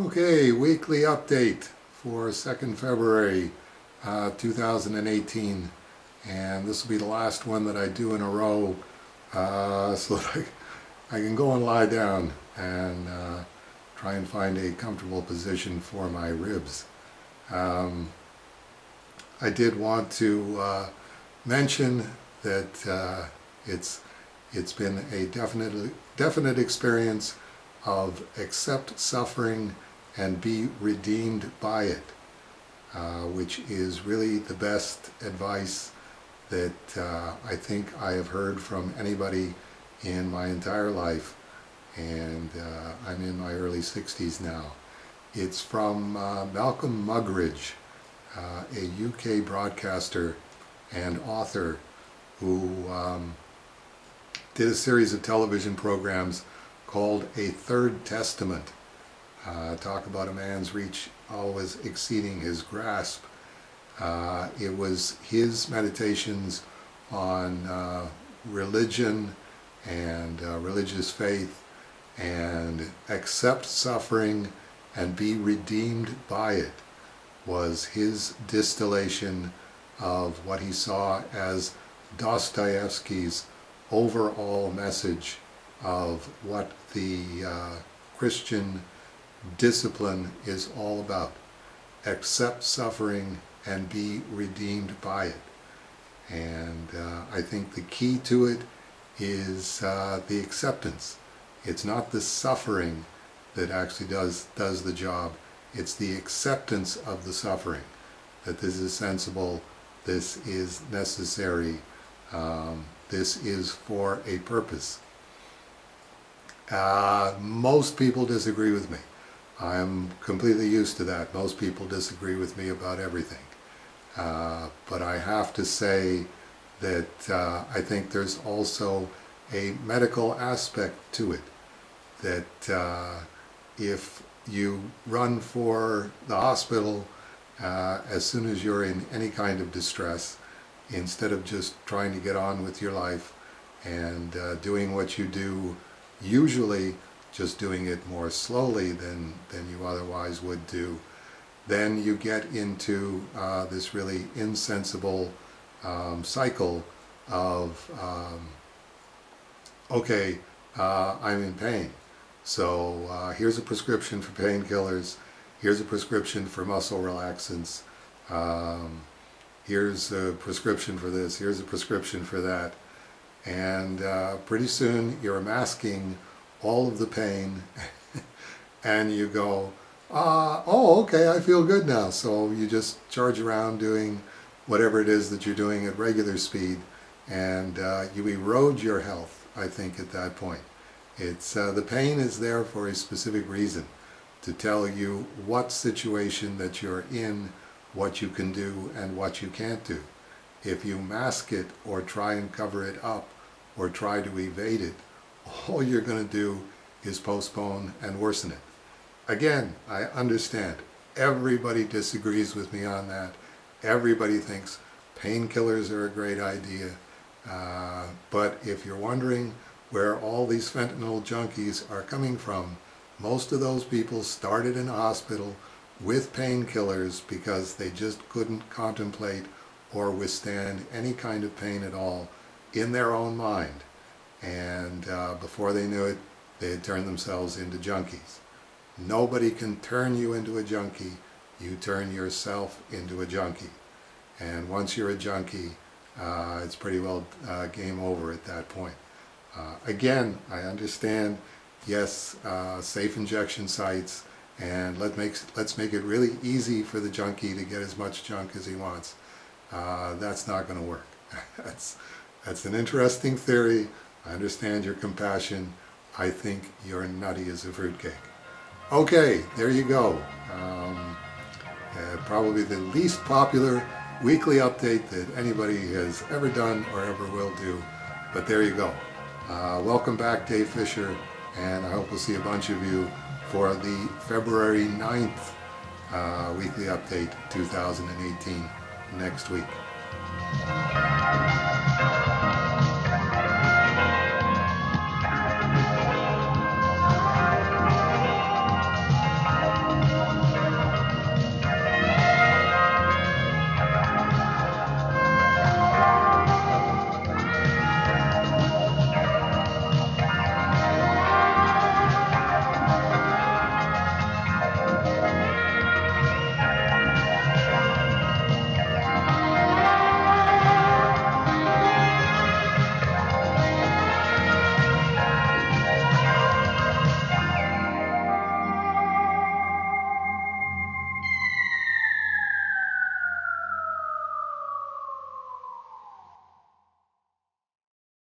Okay, weekly update for 2nd February 2018, and this will be the last one that I do in a row so that I can go and lie down and try and find a comfortable position for my ribs. I did want to mention that it's been a definite experience of accept suffering and be redeemed by it, which is really the best advice that I think I have heard from anybody in my entire life, and I'm in my early 60s now. It's from Malcolm Muggeridge, a UK broadcaster and author who did a series of television programs called A Third Testament. Talk about a man's reach always exceeding his grasp. It was his meditations on religion and religious faith, and accept suffering and be redeemed by it was his distillation of what he saw as Dostoevsky's overall message of what the Christian discipline is all about. Accept suffering and be redeemed by it. And I think the key to it is the acceptance. It's not the suffering that actually does the job. It's the acceptance of the suffering, that this is sensible, this is necessary, this is for a purpose. Most people disagree with me. I'm completely used to that. Most people disagree with me about everything. But I have to say that I think there's also a medical aspect to it. That if you run for the hospital as soon as you're in any kind of distress, instead of just trying to get on with your life and doing what you do, usually just doing it more slowly than you otherwise would do, then you get into this really insensible cycle of okay, I'm in pain, so here's a prescription for painkillers, here's a prescription for muscle relaxants, here's a prescription for this, here's a prescription for that. And pretty soon you're masking all of the pain and you go, oh, okay, I feel good now. So you just charge around doing whatever it is that you're doing at regular speed, and you erode your health, I think, at that point. It's the pain is there for a specific reason, to tell you what situation that you're in, what you can do and what you can't do. If you mask it or try and cover it up or try to evade it, all you're going to do is postpone and worsen it. Again, I understand. Everybody disagrees with me on that. Everybody thinks painkillers are a great idea. But if you're wondering where all these fentanyl junkies are coming from, most of those people started in a hospital with painkillers because they just couldn't contemplate or withstand any kind of pain at all in their own mind. And before they knew it, they had turned themselves into junkies. Nobody can turn you into a junkie. You turn yourself into a junkie. And once you're a junkie, it's pretty well game over at that point. Again, I understand, yes, safe injection sites, and let's make it really easy for the junkie to get as much junk as he wants. That's not going to work. That's an interesting theory. I understand your compassion. I think you're nutty as a fruitcake. Okay, there you go. Probably the least popular weekly update that anybody has ever done or ever will do, but there you go. Welcome back, Dave Fisher, and I hope we'll see a bunch of you for the February 9th weekly update 2018 next week.